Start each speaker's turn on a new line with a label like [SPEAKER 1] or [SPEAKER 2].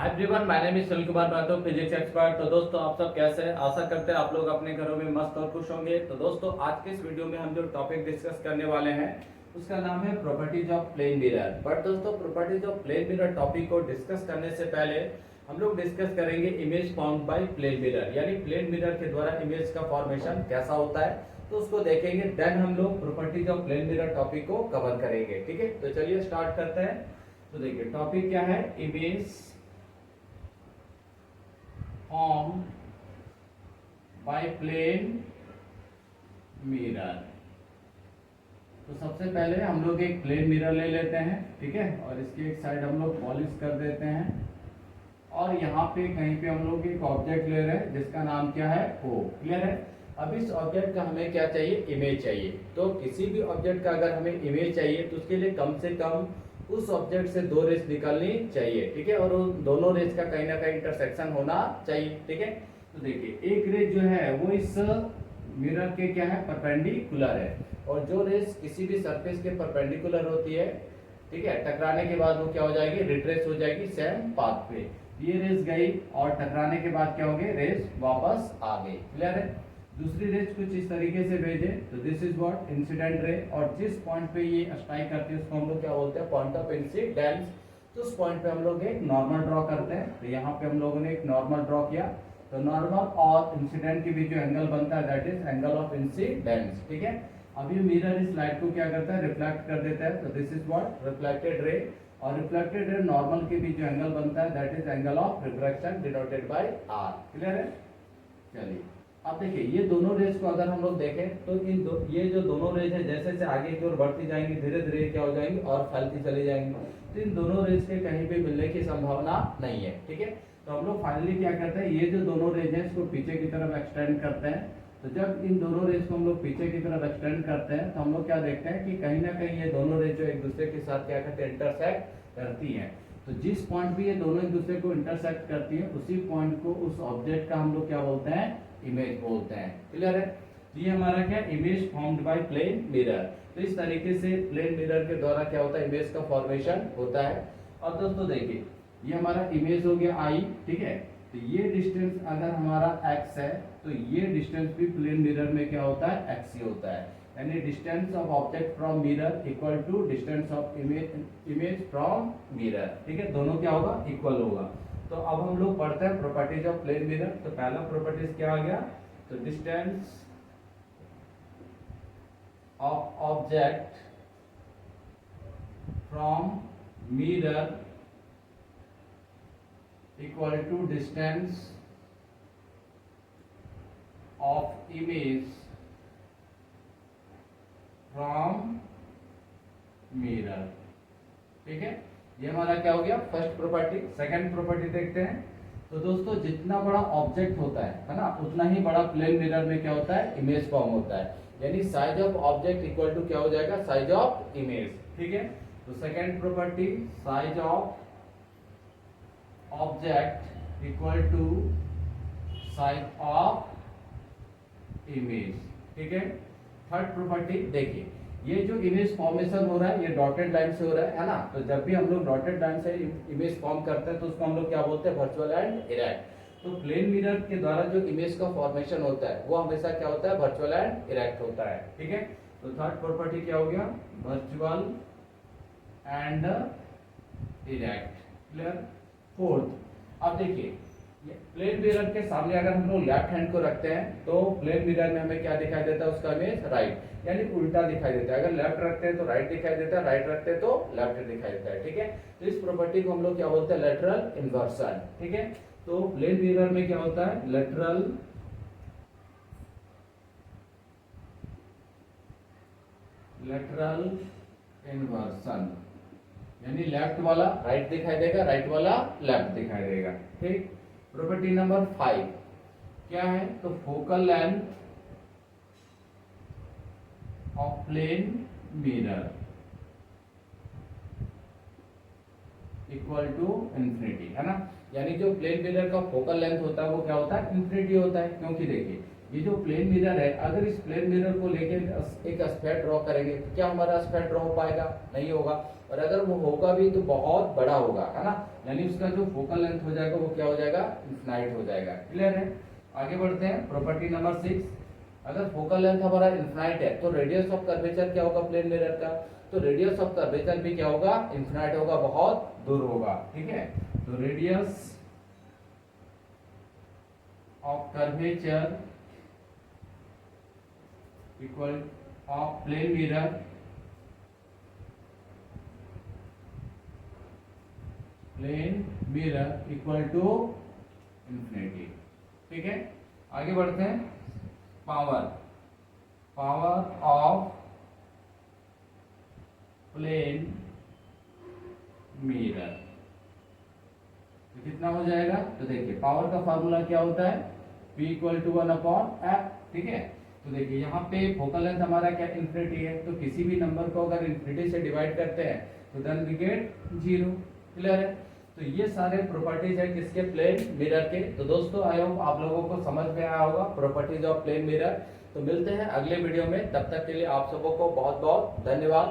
[SPEAKER 1] Hi everyone, my name is Sunil Kumar Mahato, physics expert. तो दोस्तों आप सब कैसे हैं? आशा करते हैं आप लोग अपने घरों में मस्त और खुश होंगे। तो दोस्तों आज के इस वीडियो में हम जो टॉपिक डिस्कस करने वाले हैं उसका नाम है properties of plane mirror. But दोस्तों properties of plane mirror topic को डिस्कस करने से पहले हम लोग डिस्कस करेंगे image formed by plane mirror, यानी प्लेन मिरर के द्वारा इमेज का फॉर्मेशन कैसा होता है, तो उसको देखेंगे। देन हम लोग properties of plane mirror topic को कवर करेंगे। ठीक है, तो चलिए स्टार्ट करते हैं। तो देखिए टॉपिक क्या है, image formed by plane mirror। तो सबसे पहले हम लोग एक प्लेन मिरर ले लेते हैं, ठीक है, और इसकी एक साइड हम लोग पॉलिश कर देते हैं। और यहाँ पे कहीं पे हम लोग एक ऑब्जेक्ट ले रहे हैं जिसका नाम क्या है, ओ। क्लियर है? अब इस ऑब्जेक्ट का हमें क्या चाहिए, इमेज चाहिए। तो किसी भी ऑब्जेक्ट का अगर हमें इमेज चाहिए तो उसके लिए कम से कम उस ऑब्जेक्ट से दो रेस निकलनी चाहिए, ठीक है, और उन दोनों रेस का कहीं ना कहीं इंटरसेक्शन होना चाहिए। ठीक है, तो देखिए एक रेस जो है वो इस मिरर के क्या है, परपेंडिकुलर है, और जो रेस किसी भी सरफेस के परपेंडिकुलर होती है, ठीक है, टकराने के बाद वो क्या हो जाएगी, रिट्रेस हो जाएगी सेम पाथ पे। ये रेस गई और टकराने के बाद क्या हो गई, रेस वापस आ गई। क्लियर है? दूसरी रेज कुछ इस तरीके से भेजे तो this is what, incident ray, और जिस पॉइंट पे ये स्ट्राइक करती है उसको हम लोग क्या बोलते हैं, पॉइंट ऑफ इंसिडेंस। तो उस पॉइंट पे हम लोग एक नॉर्मल ड्रॉ करते हैं। तो यहाँ पे हम लोगों ने एक नॉर्मल ड्रॉ किया। तो नॉर्मल और इंसिडेंट के बीच जो एंगल बनता है that is angle of incidence. ठीक है, अब ये मिरर इस लाइट को क्या करता है, रिफ्लेक्ट कर देता है। तो this is what, reflected ray, और रिफ्लेक्टेड रे नॉर्मल के बीच जो एंगल बनता है that is angle of refraction denoted by R. Clear है? चलिए अब देखिए ये दोनों रेज को अगर हम लोग देखें तो ये जो दोनों रेज है जैसे जैसे आगे की ओर बढ़ती जाएंगी धीरे धीरे क्या हो जाएंगी और फैलती चली जाएंगी। तो इन दोनों रेज के कहीं पे मिलने की संभावना नहीं है। ठीक है, तो हम लोग फाइनली क्या करते हैं, ये जो दोनों रेज है इसको पीछे की तरफ एक्सटेंड करते हैं। तो जब इन दोनों रेज को हम लोग पीछे की तरफ एक्सटेंड करते हैं तो हम लोग क्या देखते हैं कि कहीं ना कहीं ये दोनों रेज जो एक दूसरे के साथ क्या करते हैं, इंटरसेक्ट करती हैं। तो जिस पॉइंट पे ये दोनों एक दूसरे को इंटरसेक्ट करती है उसी पॉइंट को, उस ऑब्जेक्ट का हम लोग क्या बोलते हैं, इमेज बोलते हैं। क्लियर है? ये हमारा क्या, image formed by plane mirror. तो इस तरीके से प्लेन मिरर के द्वारा क्या होता है, इमेज का फॉर्मेशन होता है। और दोस्तों देखिए ये हमारा इमेज हो गया आई, ठीक है। तो ये डिस्टेंस अगर हमारा x है तो ये डिस्टेंस भी प्लेन मिरर में क्या होता है, x ही होता है। यानी distance of object from mirror equal to distance of image from mirror. ठीक है, दोनों क्या होगा, इक्वल होगा। तो अब हम लोग पढ़ते हैं प्रॉपर्टीज ऑफ प्लेन मिरर। तो पहला प्रॉपर्टीज क्या आ गया, तो distance of object from mirror equal to distance of image from mirror. ठीक है, ये हमारा क्या हो गया, फर्स्ट प्रॉपर्टी। सेकंड प्रॉपर्टी देखते हैं। तो दोस्तों जितना बड़ा ऑब्जेक्ट होता है ना, उतना ही बड़ा प्लेन मिरर में क्या होता है, इमेज फॉर्म होता है। यानी size of object equal to क्या हो जाएगा, साइज ऑफ इमेज। ठीक है, तो second property, size of object equal to size of image. ठीक है, थर्ड प्रॉपर्टी देखिए, ये जो इमेज फॉर्मेशन हो रहा है ये डॉटेड लाइन से हो रहा है ना। तो जब भी हम लोग डॉटेड लाइन से इमेज फॉर्म करते हैं तो उसको हम लोग क्या बोलते हैं, वर्चुअल एंड इरेक्ट। तो प्लेन मिरर के द्वारा जो इमेज का फॉर्मेशन होता है वो हमेशा क्या होता है, वर्चुअल एंड इरेक्ट होता है। ठीक है, तो थर्ड प्रॉपर्टी क्या हो गया, virtual and erect. Clear? Fourth, अब देखिए प्लेन मिरर के सामने अगर हम लोग लेफ्ट हैंड को रखते हैं तो प्लेन मिरर में हमें क्या दिखाई देता है, उसका इमेज राइट, यानी उल्टा दिखाई देता है। अगर लेफ्ट रखते हैं तो राइट दिखाई देता है, राइट रखते हैं तो लेफ्ट दिखाई देता है। ठीक है, तो इस प्रॉपर्टी को हम लोग क्या बोलते हैं, लेटरल इन्वर्सन। ठीक है, तो प्लेन मिरर में क्या होता है, लेटरल इन्वर्सन, यानी लेफ्ट वाला राइट दिखाई देगा, राइट वाला लेफ्ट दिखाई देगा। ठीक, प्रॉपर्टी नंबर 5 क्या है, तो focal length of plane mirror equal to infinity, है ना। यानी जो प्लेन मिरर का फोकल लेंथ होता है वो क्या होता है, इंफिनिटी होता है। क्योंकि देखिए ये जो प्लेन मिरर है, अगर इस प्लेन मिरर को लेके एक स्फेयर ड्रॉ करेंगे तो क्या हमारा स्फेयर ड्रॉ हो पाएगा, नहीं होगा। और अगर वो होगा भी तो बहुत बड़ा होगा, है ना, यानी उसका जो फोकल लेंथ हो जाएगा वो क्या हो जाएगा, इन्फिनाइट हो जाएगा। क्लियर है? आगे बढ़ते हैं, प्रॉपर्टी नंबर 6। अगर फोकल लेंथ हमारा इन्फिनाइट है तो रेडियस ऑफ कर्वेचर क्या होगा प्लेन मिरर का, तो रेडियस ऑफ कर्वेचर भी क्या होगा, इन्फिनाइट होगा, बहुत दूर होगा। ठीक है, तो radius of curvature equal of plane mirror equal to infinity. ठीक है, आगे बढ़ते हैं, पावर ऑफ प्लेन मिरर तो कितना हो जाएगा, तो देखिए पावर का फार्मूला क्या होता है, P इक्वल टू 1/f। ठीक है, तो देखिए यहाँ पे फोकल लेंथ हमारा क्या इन्फिनिटी है, तो किसी भी नंबर को अगर इन्फिनिटी से डिवाइड करते हैं तो देन वी गेट 0। क्लियर है? तो ये सारे प्रॉपर्टीज है किसके, प्लेन मिरर के। तो दोस्तों आई होप आप लोगों को समझ में आया होगा प्रॉपर्टीज ऑफ प्लेन मिरर। तो मिलते हैं अगले वीडियो में, तब तक के लिए आप सबों को बहुत बहुत धन्यवाद।